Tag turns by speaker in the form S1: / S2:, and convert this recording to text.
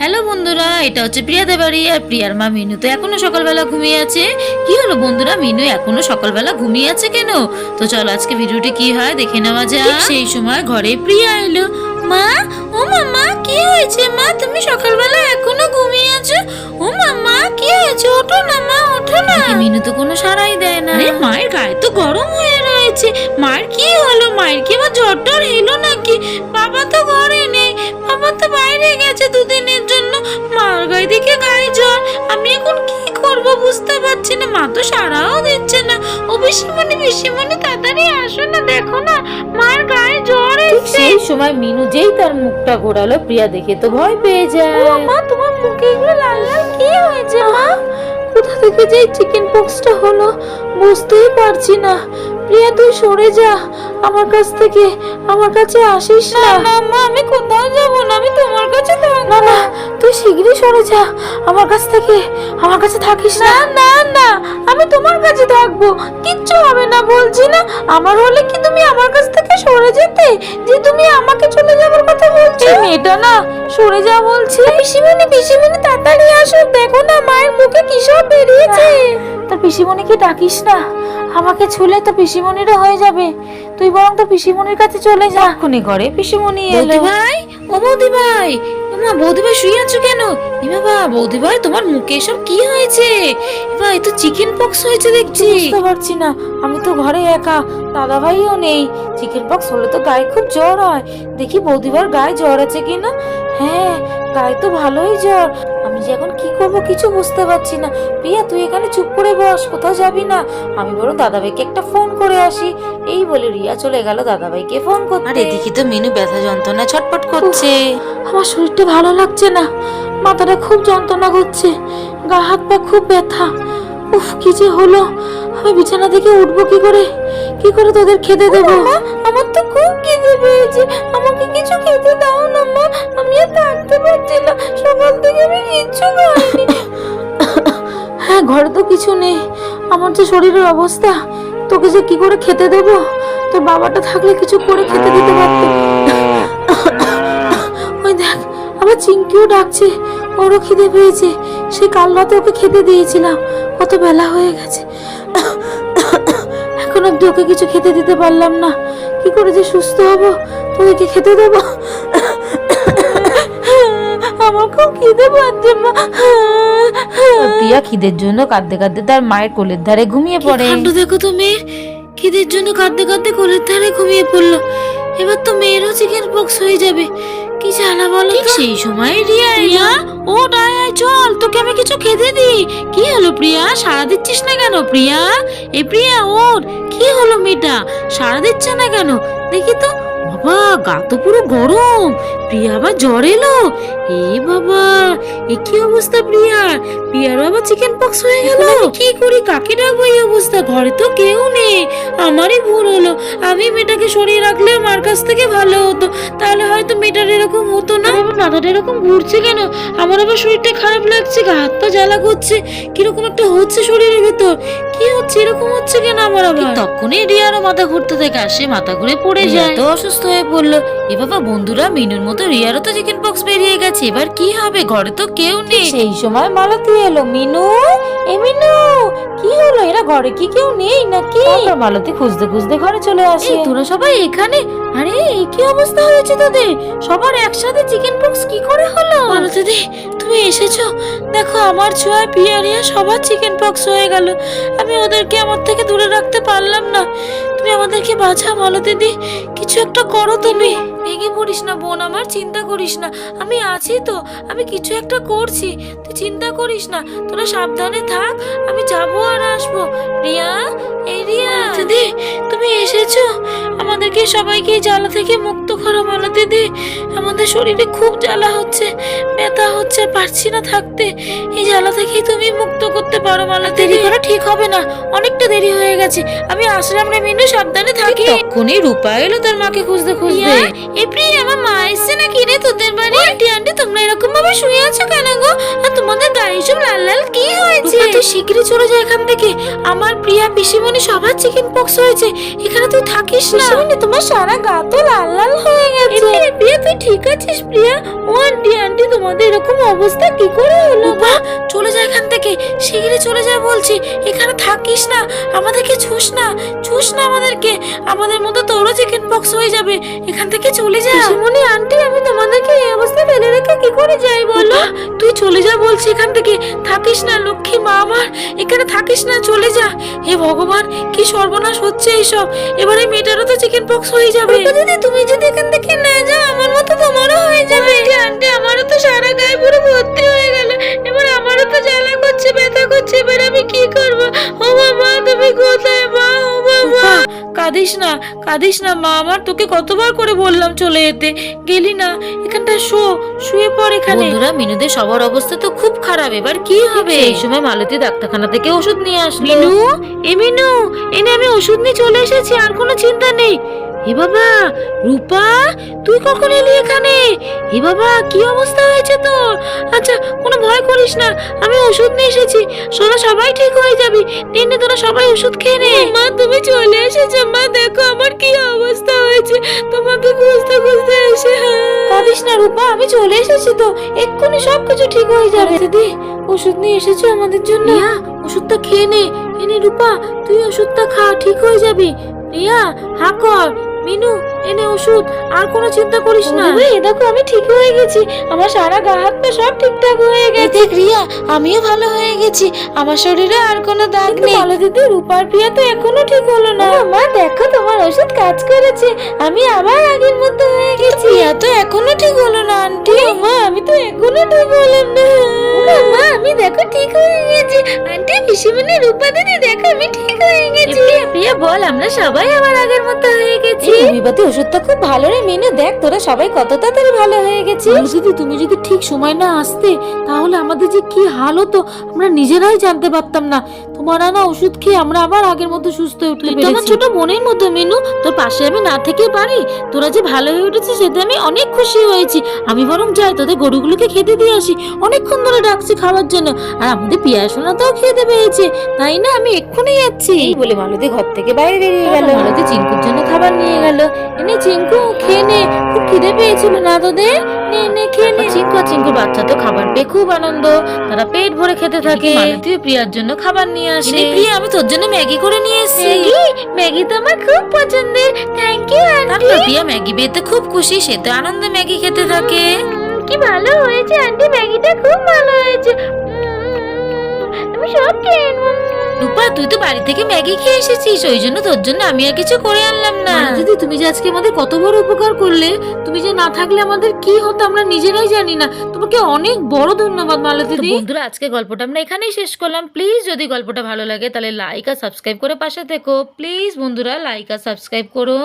S1: Hello বন্ধুরা, এটা হচ্ছে প্রিয়াদের বাড়ি। আর প্রিয়ার মা মিনু তো এখনো সকালবেলা ঘুমিয়ে আছে। কি হলো বন্ধুরা, মিনু এখনো সকালবেলা ঘুমিয়ে আছে কেন? তো চলো আজকে ভিডিওটি কি হয় দেখে নেওয়া যাক। সেই সময় ঘরে প্রিয়া এলো। মা, ও মামা, কি হয়েছে মা? তুমি সকালবেলা এখনো ঘুমিয়ে আছো? ও মামা, কি হয়েছে? ওঠো না মা, ওঠো না। মিনু তো কোনো সাড়াই দেয় না। আরে মায়ের গায়ে তো গরম হয়ে রয়েছে। মায়ের কি হলো? মায়ের কি আবার জ্বর টর এলো নাকি? বাবা তো ঘরে নেই, বাবা তো বাইরে গেছে দুদিনের জন্য। মার গায়ে দিকে গায়ে জ্বর, আমি এখন কি করব বুঝতে পারছি না। মা তো সারাও দিচ্ছে না। ও পিসিমণি তাড়াতাড়ি আসো না, দেখো না মার গায়ে জ্বর এসেছে। সেই সময় মিনু যেই তার মুখটা ঘোরালো, প্রিয়া দেখে তো ভয় পেয়ে যায়। মা, তোমার মুখে এগুলো লাল লাল কি হয়েছে মা? কোথা থেকে যে চিকেন পক্সটা হলো বুঝতেই পারছি না। প্রিয়া, তুই সরে যা আমার কাছ থেকে, আমার কাছে আসিস না। না মা, আমি কোথাও যাব না, আমি তোমার কাছে থাকবো। না না, তুই শিগগিরই সরে যা আমার কাছ থেকে, আমার কাছে থাকিস না। না না, আমি তোমার কাছে থাকবো, কিচ্ছু হবে না বলছি না। আমার হলে কি তুমি আমার কাছ থেকে সরে যেতে, যে তুমি আমাকে চলে যাবার কথা বলছো? মেয়েটা না সরে যা বলছি। পিসিমণি তাড়াতাড়ি আসো, দেখো না মায়ের মুখে কি সব বেরিয়েছে। তোর পিসিমণিকে ডাকিস না, আমাকে ছুলে তো পিসিমণিরও হয়ে যাবে। তুই বরং তো পিসিমণির কাছে চলে যা। এক্ষুনি ঘরে পিসিমণি এলো। ভাই, ও বৌদি ভাই, মা বৌদি ভাই শুয়ে আছো কেন? বাবা বৌদি ভাই, তোমার মুখে এসব কি হয়েছে? ভাই তো চিকেন পক্স হয়েছে দেখছি। বুঝতে পারছি না, আমি তো ঘরে একা, দাদা ভাইও নেই। চিকেন পক্স হলে তো গায়ে খুব জ্বর হয়। দেখি বৌদি ভাইয়ের গায়ে জ্বর আছে কিনা। হ্যাঁ, গায়ে তো ভালোই জ্বর। আমি যে এখন কি করব কিছু বুঝতে পারছি না। প্রিয়া, তুই এখানে চুপ করে বস, কোথাও যাবি না। আমি বরং দাদাভাইকে একটা ফোন করে আসি। এই বলে রিয়া চলে গেল দাদাভাইকে ফোন করতে। আর এদিকে তো মিনু ব্যথা যন্ত্রণা ছটপট করছে। আমার শরীরটা ভালো লাগছে না, মাথাটা খুব যন্ত্রণা করছে, গা হাত পা খুব ব্যথা। উফ, কি যে হলো! আমি বিছানা থেকে উঠবো কি করে? কি করে তোদের খেতে দেবো? আমার তো খুব খিদে পেয়েছে, আমাকে কিছু খেতে দাও না মা। আমি আর থাকতে পারছি না, সকাল থেকে আমি কিচ্ছু খাইনি। হ্যাঁ, ঘরে তো কিছু নেই। আমার যে শরীরের অবস্থা, তোকে যে কি করে খেতে দেবো? তোর বাবাটা থাকলে কিছু করে খেতে দিতে পারতো। ওই দেখ, আবার চিঙ্কিও ডাকছে, ওরও খিদে পেয়েছে। সে কাল রাতে ওকে খেতে দিয়েছিলাম, কত বেলা হয়ে গেছে। এখন অব্দি ওকে কিছু খেতে দিতে পারলাম না। কি করে যে সুস্থ হবো, তোদেরকে খেতে দেবো? আমার খুব খিদে পাচ্ছে মা। প্রিয়া খিদের জন্য কাঁদতে কাঁদতে তার মায়ের কোলের ধারে ঘুমিয়ে পড়ে। দেখো তো মেয়ে, খিদের জন্য কাঁদতে কাঁদতে কোলের ধারে ঘুমিয়ে পড়লো। এবার তো মেয়েরও চিকেন পক্স হয়ে যাবে, কি জ্বালা বলো তো। সেই সময় রিয়া, ও ডায় চল, তোকে আমি কিছু খেতে দিই। কি হলো প্রিয়া, সাড়া দিচ্ছিস না কেন? প্রিয়া, এই প্রিয়া ওর কি হলো? মেয়েটা সাড়া দিচ্ছে না কেন? দেখি তো। বাবা, গা তো পুরো গরম। প্রিয়া আবার জ্বর এলো। এ বাবা, এ কি অবস্থা প্রিয়ার? প্রিয়ার বাবা চিকেন পক্স হয়ে গেল। কি করি, কাকে ডাকবো এই অবস্থা? ঘরে তো কেউ নেই। আমারই ভুল হলো, আমি মেয়েটাকে সরিয়ে রাখলে আমার কাছ থেকে ভালো হতো, তাহলে হয়তো মেয়েটার এরকম হতো না। আমার মাথাটা এরকম ঘুরছে কেন? আমার আবার শরীরটা খারাপ লাগছে, গা হাত পা জ্বালা করছে, কিরকম একটা হচ্ছে শরীরের ভেতর। কি হচ্ছে, এরকম হচ্ছে কেন আমার? আবার তখনই রিয়ারও মাথা ঘুরতে থেকে আসে, মাথা ঘুরে পড়ে যায়, তো অসুস্থ হয়ে পড়লো। এ বাবা বন্ধুরা, মিনুর মতো রিয়ারও তো চিকেন পক্স বেরিয়ে গেছে। এবার কি হবে? ঘরে তো কেউ নেই। সেই সময় মালতী এলো। মিনু, এ মিনু, কি হলো? এরা ঘরে কি কেউ নেই নাকি? মালতী খুঁজতে খুঁজতে ঘরে চলে আসে। তোরা সবাই এখানে? আরে কি অবস্থা হয়েছে তোদের? সবার একসাথে চিকেন পক্স কি করে হলো? মালতী দি, তুমি এসেছো? দেখো, আমার ছোঁয়ায় প্রিয়া রিয়া সবার চিকেন পক্স হয়ে গেল। আমি ওদেরকে আমার থেকে দূরে রাখতে পারলাম না। তুমি আমাদেরকে বাঁচাও মালতী দি, কিছু একটা করো তুমি। ভেঙে পড়িস না বোন, আমার চিন্তা করিস না, আমি আছি তো, আমি কিছু একটা করছি, তুই চিন্তা করিস না। তোরা সাবধানে থাক, আমি যাবো আর আসবো। রিয়া, এই রিয়া দিদি, তুমি এসেছো? আমাদেরকে সবাইকে জ্বালা থেকে মুক্ত করো মালতী দি। আমাদের শরীরে খুব জ্বালা হচ্ছে, ব্যথা হচ্ছে, পারছি না থাকতে। এই জ্বালা থেকেই তুমি মুক্ত করতে পারো মালতী। দেরি করা ঠিক হবে না, অনেকটা দেরি হয়ে গেছে। আমি আসলাম রে মিনু, সাবধানে থাকি। তখনই রূপা এলো তার মাকে খুঁজতে খুঁজতে। এ প্রিয়া, আমার মা এসছে নাকি রে তোদের বাড়ি? আন্টি, তোমরা এরকম ভাবে শুয়ে আছো কেন গো? আর তোমাদের গায়ে সব লাল লাল কি হয়েছে? তুই শিগগিরই চলে যা এখান থেকে। আমার প্রিয়া পিসিমণি সবার চিকেন পক্স হয়েছে, এখানে তুই থাকিস না। তোমার সারা গা তো লাল লাল হয়ে গেছে। প্রিয়া তুই ঠিক আছিস প্রিয়া? ও আন্টি আন্টি তোমাদের এরকম অবস্থা কি করে হলো? মা চলে যা এখান থেকে, শিগগিরই চলে যা বলছি। এখানে থাকিস না, আমাদেরকে ছুস না আমাদেরকে। আমাদের মতো তোরও চিকেন পক্স হয়ে যাবে। এখান থেকে চলে যা। শিমুনি আন্টি আমি তোমাদেরকে এই অবস্থায় ফেলে রেখে কি করে যাই বলো? তুই চলে যা বলছি এখান থেকে। থাকিস না লক্ষ্মী মা আমার, এখানে থাকিস না, চলে যা। হে ভগবান কি সর্বনাশ হচ্ছে এইসব। এবারে মেয়েটারও তো চিকেন পক্স হয়ে যাবে। দিদি তুমি যদি এখান থেকে না যাও আমার মতো তোমারও হয়ে যাবে। আন্টি আমারও তো সারা গায়ে পুরো ভর্তি হয়ে গেল। এবার আমারও তো জ্বালা করছে, ব্যথা করছে। এবার আমি কি করব? ও বাবা তুমি কোথায় মা? ও বাবা কাঁদিস না মা আমার, তোকে কতবার করে বললাম চলে যেতে, গেলি না। এখানটা শুয়ে পড় এখানে। বন্ধুরা মিনুদের সবার অবস্থা তো খুব খারাপ, এবার কি হবে? এই সময় মালতী ডাক্তারখানা থেকে ওষুধ নিয়ে আসলো। মিনু এনে আমি ওষুধ নিয়ে চলে এসেছি, আর কোনো চিন্তা নেই। এ বাবা রূপা তুই কখন এলি এখানে? এ বাবা কি অবস্থা হয়েছে তোর? আচ্ছা কোনো ভয় করিস না, আমি ওষুধ নিয়ে এসেছি, সবাই ঠিক হয়ে যাবি। নে তোরা সবাই ওষুধ খেয়ে নে। মা তুমি চলে এসেছো মা, দেখো আমার কি অবস্থা হয়েছে, তোমাকে খুঁজতে এসে। কাঁদিস না রূপা, আমি চলে এসেছি তো, এক্ষুনি সবকিছু ঠিক হয়ে যাবে। দিদি ওষুধ নিয়ে এসেছো আমাদের জন্য, ওষুধটা খেয়ে নে। এনে রূপা তুই ওষুধটা খা, ঠিক হয়ে যাবি। রিয়া হা কর। মিনু এনে ওষুধ, আর কোনো চিন্তা করিস না। দেখো আমি ঠিক হয়ে গেছি, আমার সারা গা হাত পা সব ঠিকঠাক হয়ে গেছে। রিয়া আমিও ভালো হয়ে গেছি, আমার শরীরে আর কোনো দাগ নেই। ভালো দিদি রূপার প্রিয়া তো এখনো ঠিক হলো না। মা দেখো তোমার ওষুধ কাজ করেছে, আমি আবার আগের মতো হয়ে গেছি। প্রিয়া তো এখনো ঠিক হলো না আন্টি। মা আমি তো এখনো ঠিক হলাম না। মা আমি দেখো ঠিক হয়ে গেছি। আন্টি পিসিমণি রূপা দিদি দেখো আমি ঠিক হয়ে গেছি। প্রিয়া বল আমরা সবাই আবার আগের মতো হয়ে গেছি। বিবাদী ওষুধটা খুব ভালো রে মিনু, দেখ তোরা সবাই কত তাড়াতাড়ি ভালো হয়ে গেছিস। দিদি তুমি যদি ঠিক সময় না আসতে তাহলে আমাদের যে কি হাল হতো আমরা নিজেরাই জানতে পারতাম না। তোমার না ওষুধ খেয়ে আমরা আবার আগের মতো সুস্থ হয়ে উঠতে পেরেছি। তোমার ছোট বোনের মতো মিনু, তোর পাশে আমি না থেকে পারি। তোরা যে ভালো হয়ে উঠেছিস সেটা আমি অনেক খুশি হয়েছি। আমি বরং যাই তোদের গরুগুলোকে খেতে দিয়ে আসি, অনেকক্ষণ ধরে ডাকছি খাওয়ার জন্য। আর আমাদের পিয়াসোনাটাও খেতে পেয়েছে, তাই না? আমি এক্ষুনি যাচ্ছি বলে মালতী ঘর থেকে বাইরে বেরিয়ে গেল। মালতী চিঙ্কুর জন্য খাবার নিয়ে গেল। এনে চিঙ্কু খেয়ে নে, খুব খিদে পেয়েছিল না তোদের? নে খেয়ে নে। চিঙ্কুর বাচ্চা তো খাবার পেয়ে খুব আনন্দ, তারা পেট ভরে খেতে থাকে। মালতী প্রিয়ার জন্য খাবার নিয়ে আসে। প্রিয়া আমি তোর জন্য ম্যাগি করে নিয়ে এসেছি। ম্যাগি তো আমার খুব পছন্দের, thank you aunty. Priya Maggi পেতে খুব খুশি, সে তো আনন্দে ম্যাগি খেতে থাকে। কি ভালো হয়েছে আন্টি, ম্যাগিটা খুব ভালো হয়েছে, আমি সব খেয়ে নেব। রূপা তুই তো বাড়ি থেকে ম্যাগি খেয়ে এসেছিস, ওই জন্য তোর জন্য আমি আর কিছু করে আনলাম না। দিদি তুমি যে আজকে আমাদের কত বড় উপকার করলে, তুমি যে না থাকলে আমাদের কি হতো আমরা নিজেরাই জানি না। তোমাকে অনেক বড় ধন্যবাদ মালতী দিদি। বন্ধুরা আজকে গল্পটা আমরা এখানেই শেষ করলাম। প্লিজ যদি গল্পটা ভালো লাগে তাহলে লাইক আর সাবস্ক্রাইব করে পাশে থেকো। প্লিজ বন্ধুরা লাইক আর সাবস্ক্রাইব করো।